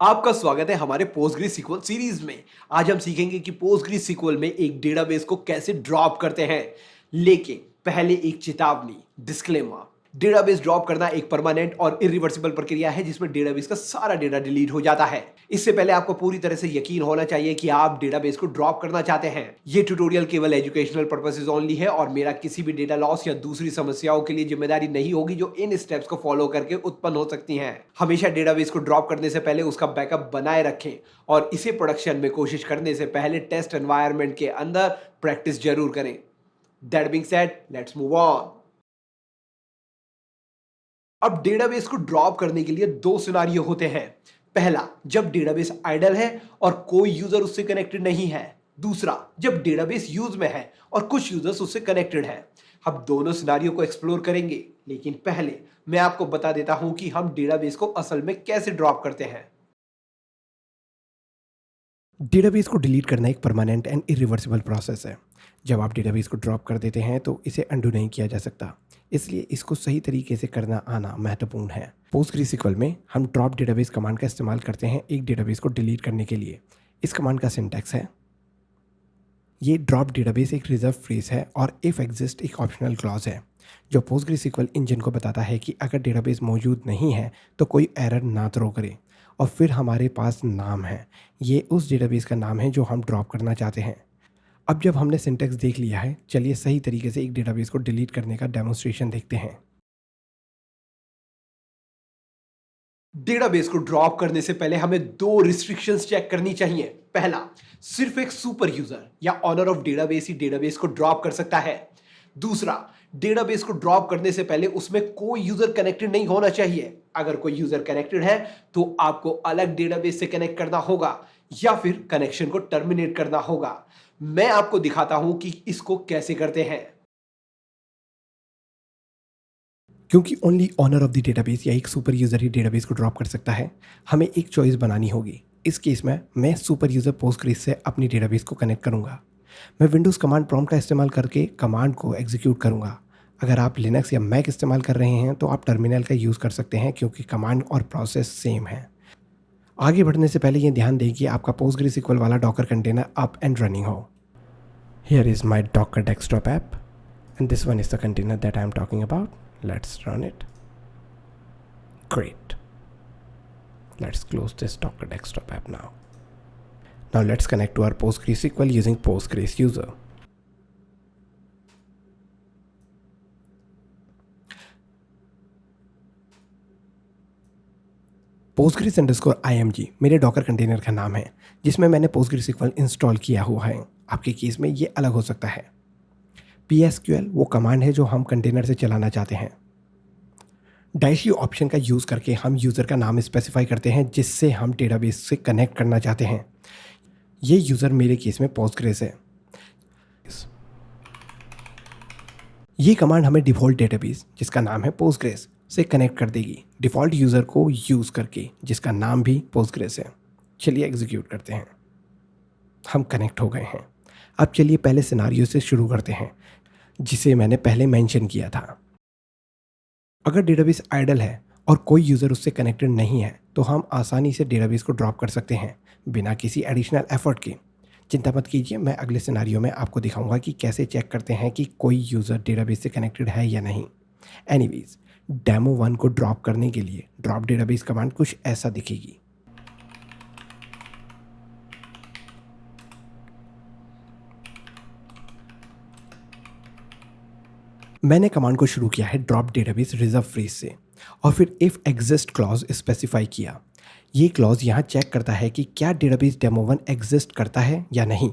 आपका स्वागत है हमारे पोस्टग्रेसक्यूएल सीरीज में। आज हम सीखेंगे कि पोस्टग्रेसक्यूएल में एक डेटाबेस को कैसे ड्रॉप करते हैं। लेकिन पहले एक चेतावनी, डिस्क्लेमर। डेटाबेस ड्रॉप करना एक परमानेंट और इरिवर्सिबल प्रक्रिया है जिसमें डेटाबेस का सारा डेटा डिलीट हो जाता है। इससे पहले आपको पूरी तरह से यकीन होना चाहिए कि आप डेटाबेस को ड्रॉप करना चाहते हैं। ये ट्यूटोरियल केवल एजुकेशनल पर्पसेस ओनली है और मेरा किसी भी डेटा लॉस या दूसरी समस्याओं के लिए जिम्मेदारी नहीं होगी जो इन स्टेप्स को फॉलो करके उत्पन्न हो सकती हैं। हमेशा डेटाबेस को ड्रॉप करने से पहले उसका बैकअप बनाए रखें और इसे प्रोडक्शन में कोशिश करने से पहले टेस्ट एनवायरनमेंट के अंदर प्रैक्टिस जरूर करें। That being said, let's move on. अब डेटाबेस को ड्रॉप करने के लिए दो सिनारियो होते हैं। पहला, जब डेटाबेस आइडल है और कोई यूजर उससे कनेक्टेड नहीं है। दूसरा, जब डेटाबेस यूज में है और कुछ यूजर्स उससे कनेक्टेड हैं। हम दोनों सिनारियो को एक्सप्लोर करेंगे, लेकिन पहले मैं आपको बता देता हूं कि हम डेटाबेस को असल में कैसे ड्रॉप करते हैं। डेटाबेस को डिलीट करना एक परमानेंट एंड इरिवर्सिबल प्रोसेस है। जब आप डेटाबेस को ड्रॉप कर देते हैं तो इसे अंडू नहीं किया जा सकता, इसलिए इसको सही तरीके से करना आना महत्वपूर्ण है। पोस्टग्रेसक्यूएल में हम ड्रॉप डेटाबेस कमांड का इस्तेमाल करते हैं एक डेटाबेस को डिलीट करने के लिए। इस कमांड का सिंटैक्स है, ये ड्रॉप डेटाबेस एक रिजर्व फ्रेज है और इफ एग्जिस्ट एक ऑप्शनल क्लॉज है जो पोस्टग्रेसक्यूएल इंजन को बताता है कि अगर डेटाबेस मौजूद नहीं है तो कोई एरर ना थ्रो करे। और फिर हमारे पास नाम है, ये उस डेटाबेस का नाम है जो हम ड्रॉप करना चाहते हैं। अब जब हमने सिंटैक्स देख लिया है, चलिए सही तरीके से एक डेटाबेस को डिलीट करने का डेमोन्स्ट्रेशन देखते हैं। डेटाबेस को ड्रॉप करने से पहले हमें दो रिस्ट्रिक्शंस चेक करनी चाहिए। पहला, सिर्फ एक सुपर यूजर या ऑनर ऑफ डेटाबेस ही डेटाबेस को ड्रॉप कर सकता है। दूसरा, डेटाबेस को ड्रॉप करने से पहले उसमें कोई यूजर कनेक्टेड नहीं होना चाहिए। अगर कोई यूजर कनेक्टेड है तो आपको अलग डेटाबेस से कनेक्ट करना होगा या फिर कनेक्शन को टर्मिनेट करना होगा। मैं आपको दिखाता हूं कि इसको कैसे करते हैं। क्योंकि only owner of the database या एक सुपर यूज़र ही डेटाबेस को ड्रॉप कर सकता है, हमें एक चॉइस बनानी होगी। इस केस में मैं सुपर यूज़र पोस्टग्रेस से अपनी डेटाबेस को कनेक्ट करूंगा। मैं विंडोज़ कमांड प्रॉम्प्ट का इस्तेमाल करके कमांड को एग्जीक्यूट करूंगा। अगर आप लिनक्स या मैक इस्तेमाल कर रहे हैं तो आप टर्मिनल का यूज़ कर सकते हैं क्योंकि कमांड और प्रोसेस सेम है। आगे बढ़ने से पहले ये ध्यान दें कि आपका पोस्टग्रेसक्यूएल वाला Docker container up and running हो। Here is my Docker desktop app, and this one is the container that I am talking about. Let's run it. Great. Let's close this Docker desktop app now. Now let's connect to our PostgreSQL using Postgres user. Postgres _ img मेरे Docker container का नाम है जिसमें मैंने PostgreSQL install किया हुआ है। आपके केस में ये अलग हो सकता है। psql वो कमांड है जो हम कंटेनर से चलाना चाहते हैं। डैश यू ऑप्शन का यूज़ करके हम यूज़र का नाम स्पेसिफाई करते हैं जिससे हम डेटाबेस से कनेक्ट करना चाहते हैं। ये यूज़र मेरे केस में पोस्टग्रेस है। ये कमांड हमें डिफ़ॉल्ट डेटाबेस जिसका नाम है पोस्टग्रेस से कनेक्ट कर देगी डिफ़ॉल्ट यूज़र को यूज़ करके जिसका नाम भी पोस्टग्रेस है। चलिए एग्जीक्यूट करते हैं। हम कनेक्ट हो गए हैं। अब चलिए पहले सिनारियो से शुरू करते हैं जिसे मैंने पहले मेंशन किया था। अगर डेटाबेस आइडल है और कोई यूज़र उससे कनेक्टेड नहीं है तो हम आसानी से डेटाबेस को ड्रॉप कर सकते हैं बिना किसी एडिशनल एफर्ट के। चिंता मत कीजिए, मैं अगले सिनारियो में आपको दिखाऊंगा कि कैसे चेक करते हैं कि कोई यूज़र डेटाबेस से कनेक्टेड है या नहीं। एनीवेज, डेमो 1 को ड्रॉप करने के लिए ड्रॉप डेटाबेस कमांड कुछ ऐसा दिखेगी। मैंने कमांड को शुरू किया है ड्रॉप डेटाबेस रिजर्व फ्रेज से और फिर इफ एग्जिस्ट क्लॉज स्पेसिफाई किया। ये क्लॉज यहाँ चेक करता है कि क्या डेटाबेस डेमो 1 एग्जिस्ट करता है या नहीं,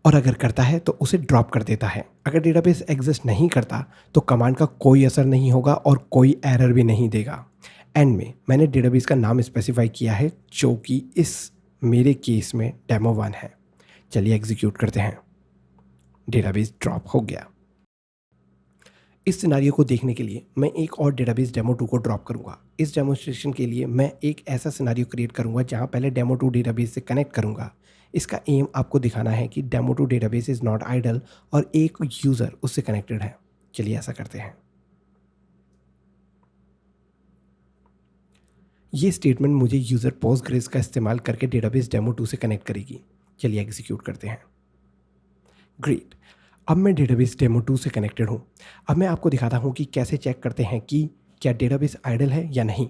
और अगर करता है तो उसे ड्रॉप कर देता है। अगर डेटाबेस एग्जिस्ट नहीं करता तो कमांड का कोई असर नहीं होगा और कोई एरर भी नहीं देगा। एंड में मैंने डेटाबेस का नाम स्पेसिफाई किया है जो कि इस मेरे केस में डेमो 1 है। चलिए एग्जीक्यूट करते हैं। डेटाबेस ड्रॉप हो गया। इस सिनारियो को देखने के लिए मैं एक और डेटाबेस डेमो 2 को ड्रॉप करूंगा। इस डेमोन्स्ट्रेशन के लिए मैं एक ऐसा सिनारियो क्रिएट करूंगा जहां पहले डेमो 2 डेटाबेस से कनेक्ट करूंगा। इसका एम आपको दिखाना है कि demo 2 database is not idle और एक यूज़र उससे कनेक्टेड है। चलिए ऐसा करते हैं। ये स्टेटमेंट मुझे यूज़र पोस्टग्रेस का इस्तेमाल करके डेटाबेस डेमो 2 से कनेक्ट करेगी। चलिए एग्जीक्यूट करते हैं। ग्रेट, अब मैं डेटाबेस डेमो 2 से कनेक्टेड हूँ। अब मैं आपको दिखाता हूँ कि कैसे चेक करते हैं कि क्या डेटाबेस आइडल है या नहीं।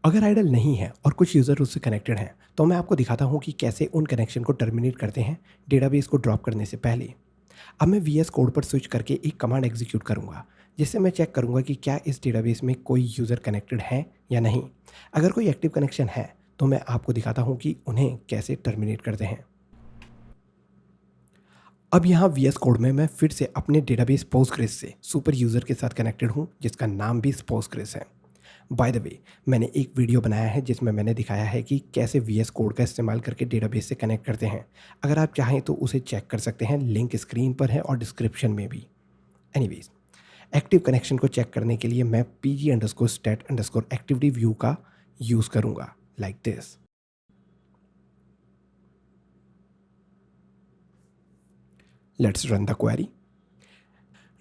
अगर आइडल नहीं है और कुछ यूज़र उससे कनेक्टेड हैं तो मैं आपको दिखाता हूँ कि कैसे उन कनेक्शन को टर्मिनेट करते हैं डेटाबेस को ड्रॉप करने से पहले। अब मैं वी एस कोड पर स्विच करके एक कमांड एग्जीक्यूट करूँगा जिससे मैं चेक करूँगा कि क्या इस डेटाबेस में कोई यूज़र कनेक्टेड है या नहीं। अगर कोई एक्टिव कनेक्शन है तो मैं आपको दिखाता हूँ कि उन्हें कैसे टर्मिनेट करते हैं। अब यहाँ वी एस कोड में मैं फिर से अपने डेटाबेस पोस्टग्रेस से सुपर यूज़र के साथ कनेक्टेड हूँ जिसका नाम भी पोस्टग्रेस है। बाय द वे, मैंने एक वीडियो बनाया है जिसमें मैंने दिखाया है कि कैसे वी एस कोड का इस्तेमाल करके डेटाबेस से कनेक्ट करते हैं। अगर आप चाहें तो उसे चेक कर सकते हैं, लिंक स्क्रीन पर है और डिस्क्रिप्शन में भी। एनीवेज, एक्टिव कनेक्शन को चेक करने के लिए मैं pg_stat_activity व्यू का यूज़ करूँगा like this. Let's run the query.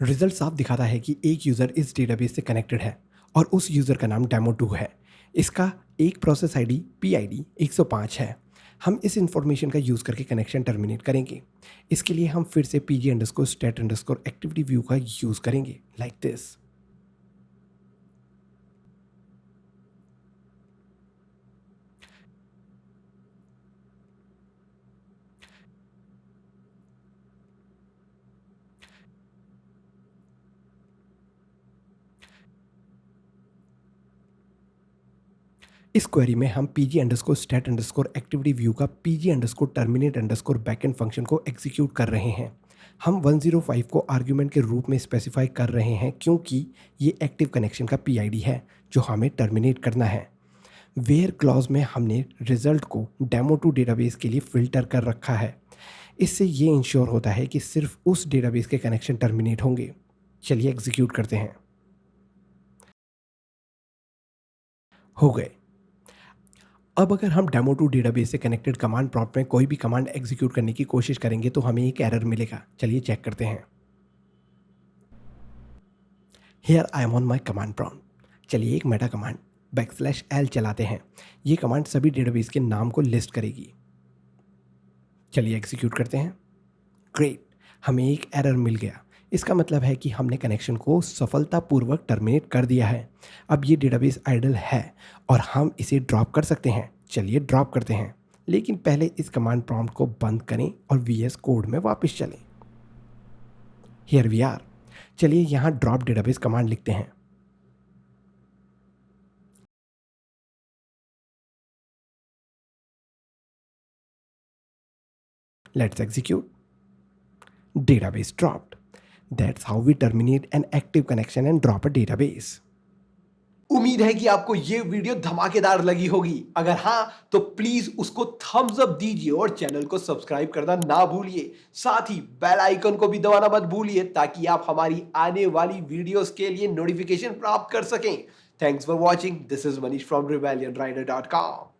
Result साफ दिखाता है कि एक यूज़र इस डेटाबेस से कनेक्टेड है और उस यूज़र का नाम डेमो2 है। इसका एक प्रोसेस आईडी PID 105 है। हम इस इंफॉर्मेशन का यूज़ करके कनेक्शन टर्मिनेट करेंगे। इसके लिए हम फिर से pg_stat_activity व्यू का यूज़ करेंगे लाइक दिस। इस क्वेरी में हम pg_stat_activity व्यू का pg_terminate_backend फंक्शन को एग्जीक्यूट कर रहे हैं। हम 105 को आर्ग्यूमेंट के रूप में स्पेसिफाई कर रहे हैं क्योंकि ये एक्टिव कनेक्शन का PID है जो हमें टर्मिनेट करना है। वेयर क्लॉज में हमने रिजल्ट को डेमो2 डेटाबेस के लिए फ़िल्टर कर रखा है। इससे ये इंश्योर होता है कि सिर्फ उस डेटाबेस के कनेक्शन टर्मिनेट होंगे। चलिए एग्जीक्यूट करते हैं। हो गए। अब अगर हम डेमो2 डेटाबेस से कनेक्टेड कमांड प्रॉम्प्ट में कोई भी कमांड एग्जीक्यूट करने की कोशिश करेंगे तो हमें एक एरर मिलेगा। चलिए चेक करते हैं। Here I am on my command prompt. चलिए एक मेटा कमांड \l चलाते हैं। ये कमांड सभी डेटाबेस के नाम को लिस्ट करेगी। चलिए एग्जीक्यूट करते हैं। ग्रेट, हमें एक एरर मिल गया। इसका मतलब है कि हमने कनेक्शन को सफलतापूर्वक टर्मिनेट कर दिया है। अब ये डेटाबेस आइडल है और हम इसे ड्रॉप कर सकते हैं। चलिए ड्रॉप करते हैं, लेकिन पहले इस कमांड प्रॉम्प्ट को बंद करें और वीएस कोड में वापस चलें। Here we are. चलिए यहाँ ड्रॉप डेटाबेस कमांड लिखते हैं। Let's execute. Database dropped. That's how we terminate an active connection and drop a database. उम्मीद है कि आपको ये वीडियो धमाकेदार लगी होगी। अगर हाँ तो प्लीज उसको थम्स अप दीजिए और चैनल को सब्सक्राइब करना ना भूलिए। साथ ही बेल आइकन को भी दबाना मत भूलिए ताकि आप हमारी आने वाली वीडियोस के लिए नोटिफिकेशन प्राप्त कर सकें। Thanks for watching. This is Manish from rebellionrider.com।